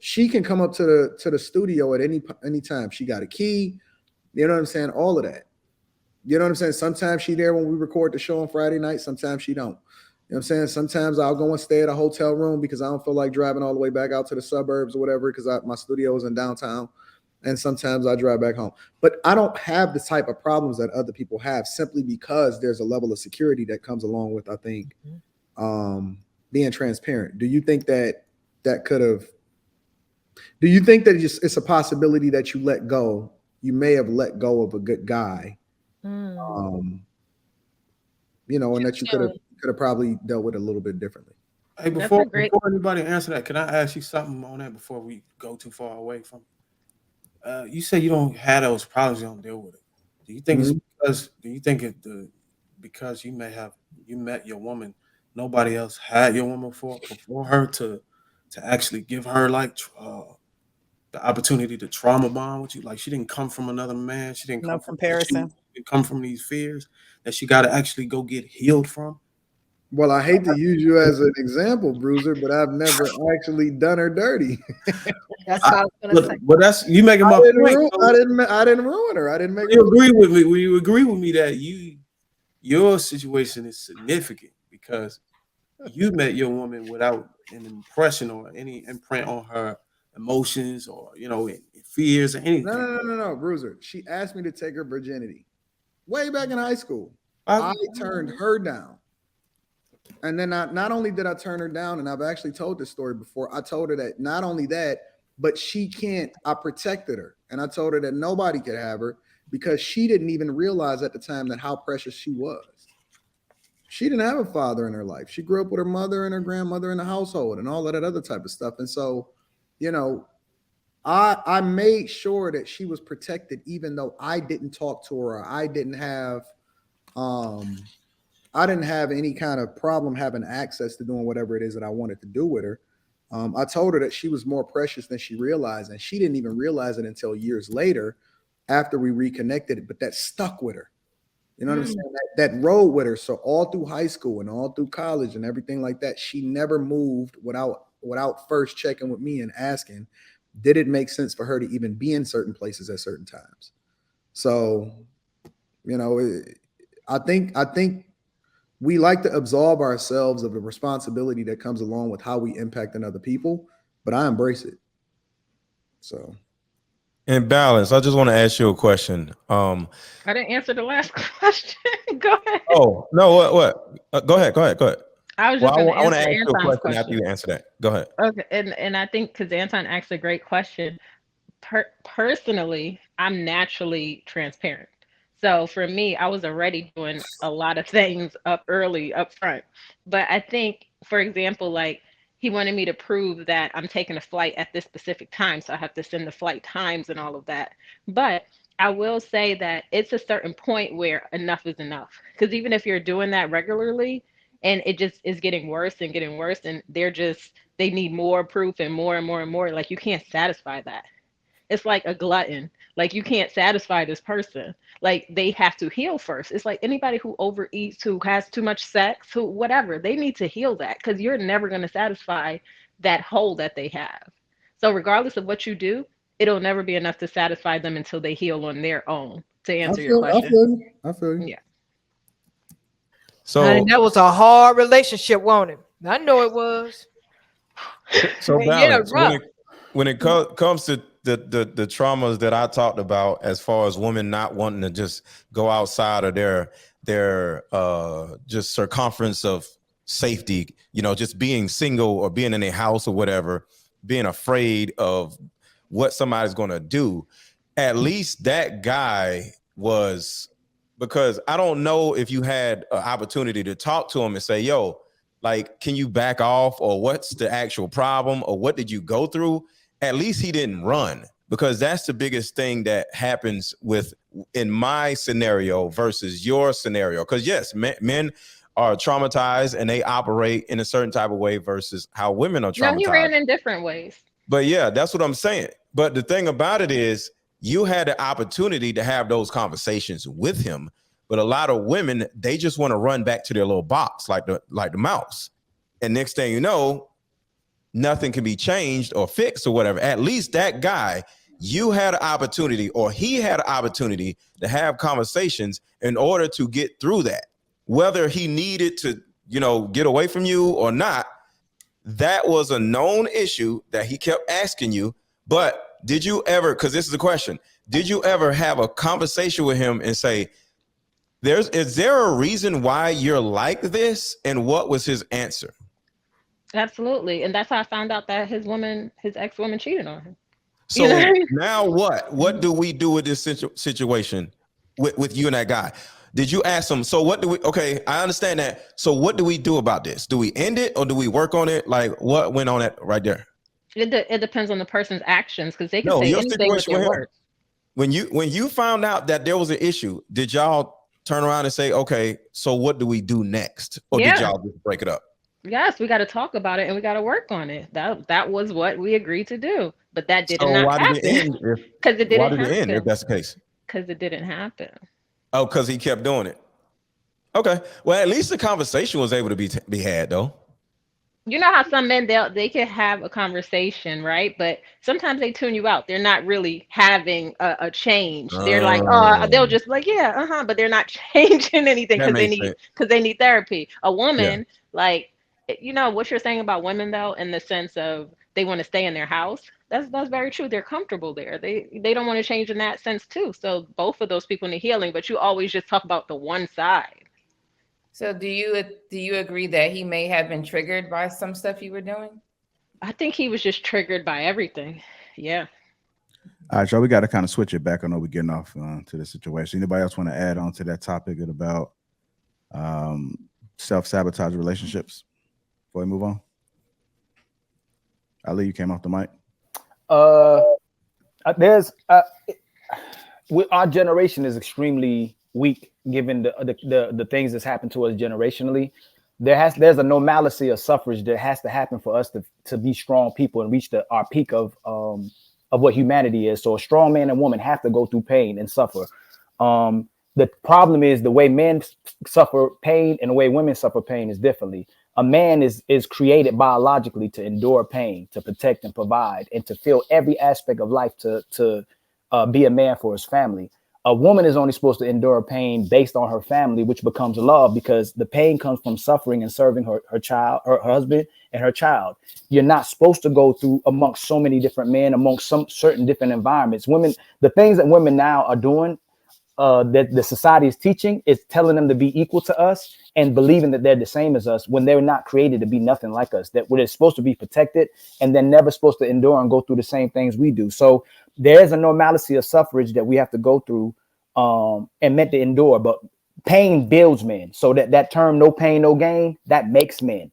She can come up to the studio at any time. She got a key. You know what I'm saying? All of that. You know what I'm saying? Sometimes she there when we record the show on Friday night. Sometimes she don't. You know what I'm saying? Sometimes I'll go and stay at a hotel room because I don't feel like driving all the way back out to the suburbs or whatever because my studio is in downtown. And sometimes I drive back home. But I don't have the type of problems that other people have simply because there's a level of security that comes along with, I think, being transparent. Do you think that could have? Do you think that it's a possibility that you let go? You may have let go of a good guy, and that you could have probably dealt with it a little bit differently. Hey, before anybody answer that, can I ask you something on that before we go too far away from it? You say you don't have those problems, you don't deal with it. Do you think it's because? Do you think because you met your woman, nobody else had your woman before her to actually give her like the opportunity to trauma bond with you? Like she didn't come from another man. She didn't come from comparison. She didn't come from these fears that she got to actually go get healed from. Well, I hate to use you as an example, Bruiser, but I've never actually done her dirty. That's what I was gonna say. But that's you making my point. I didn't ruin her. I didn't make. You agree with me? Will you agree with me that your situation is significant because you met your woman without an impression or any imprint on her emotions or fears or anything? No, Bruiser. She asked me to take her virginity way back in high school. I turned her down. And then not only did I turn her down, and I've actually told this story before, I told her that not only that, but I protected her. And I told her that nobody could have her because she didn't even realize at the time that how precious she was. She didn't have a father in her life. She grew up with her mother and her grandmother in the household and all of that other type of stuff. And so, I made sure that she was protected, even though I didn't talk to her or I didn't have any kind of problem having access to doing whatever it is that I wanted to do with her. I told her that she was more precious than she realized, and she didn't even realize it until years later after we reconnected, but that stuck with her. You know what I'm saying? That rode with her. So all through high school and all through college and everything like that, she never moved without first checking with me and asking, did it make sense for her to even be in certain places at certain times? So, I think we like to absolve ourselves of the responsibility that comes along with how we impact other people, but I embrace it. So, in balance, I just want to ask you a question. I didn't answer the last question. Go ahead. Oh no, what? Go ahead. I was just I want to ask you a question after you answer that. Go ahead. Okay, and I think because Anton asked a great question. Personally, I'm naturally transparent. So for me, I was already doing a lot of things up front. But I think, for example, like he wanted me to prove that I'm taking a flight at this specific time. So I have to send the flight times and all of that. But I will say that it's a certain point where enough is enough. Because even if you're doing that regularly and it just is getting worse and they need more proof and more and more and more, like you can't satisfy that. It's like a glutton. Like you can't satisfy this person. Like they have to heal first. It's like anybody who overeats, who has too much sex, who whatever, they need to heal that because you're never going to satisfy that hole that they have. So regardless of what you do, it'll never be enough to satisfy them until they heal on their own. To answer your question, I feel you. Yeah. So and that was a hard relationship, wasn't it? I know it was. So balance. When it comes to the traumas that I talked about, as far as women not wanting to just go outside of their just circumference of safety, just being single or being in a house or whatever, being afraid of what somebody's going to do. At least that guy was, because I don't know if you had an opportunity to talk to him and say, yo, like, can you back off, or what's the actual problem, or what did you go through? At least he didn't run, because that's the biggest thing that happens in my scenario versus your scenario. Because yes, men are traumatized and they operate in a certain type of way versus how women are traumatized. No, he ran in different ways. But yeah, that's what I'm saying. But the thing about it is, you had the opportunity to have those conversations with him. But a lot of women, they just want to run back to their little box like the mouse. And next thing you know, nothing can be changed or fixed or whatever. At least that guy, you had an opportunity, or he had an opportunity to have conversations in order to get through that. Whether he needed to, get away from you or not, that was a known issue that he kept asking you. But did you ever, because this is the question, did you ever have a conversation with him and say, is there a reason why you're like this? And what was his answer? Absolutely. And that's how I found out that his ex-woman cheated on him. So now what do we do with this situation with you and that guy? Did you ask him? So okay, I understand that. So what do we do about this? Do we end it or do we work on it? Like what went on it right there? It depends on the person's actions, because they can say anything with their words. When you found out that there was an issue, did y'all turn around and say, okay, so what do we do next? Or did y'all just break it up? Yes, we got to talk about it and we got to work on it. That was what we agreed to do, but that did not happen. Because it didn't happen. Why did it end if that's the case? Because it didn't happen. Oh, because he kept doing it. Okay. Well, at least the conversation was able to be had, though. You know how some men, they can have a conversation, right? But sometimes they tune you out. They're not really having a change. They're like, they'll just like, but they're not changing anything because they need therapy. A woman, like, what you're saying about women, though, in the sense of they want to stay in their house. That's very true. They're comfortable there. They don't want to change in that sense too. So both of those people need healing, but you always just talk about the one side. So do you agree that he may have been triggered by some stuff you were doing? I think he was just triggered by everything. Yeah. All right, y'all, we got to kind of switch it back. I know we're getting off to the situation. Anybody else want to add on to that topic about self-sabotage relationships before we move on? Ali, you came off the mic. Our generation is extremely weak given the things that's happened to us generationally. There's a normalcy of suffrage that has to happen for us to be strong people and reach our peak of what humanity is. So a strong man and woman have to go through pain and suffer. The problem is the way men suffer pain and the way women suffer pain is differently. A man is created biologically to endure pain, to protect and provide, and to feel every aspect of life to be a man for his family. A woman is only supposed to endure pain based on her family, which becomes love, because the pain comes from suffering and serving her child, her husband and her child. You're not supposed to go through amongst so many different men, amongst some certain different environments. Women, the things that women now are doing, that the society is teaching, is telling them to be equal to us and believing that they're the same as us when they're not created to be nothing like us, that we're supposed to be protected and they're never supposed to endure and go through the same things we do. So there's a normalcy of suffrage that we have to go through and meant to endure, but pain builds men. So that term, no pain, no gain, that makes men.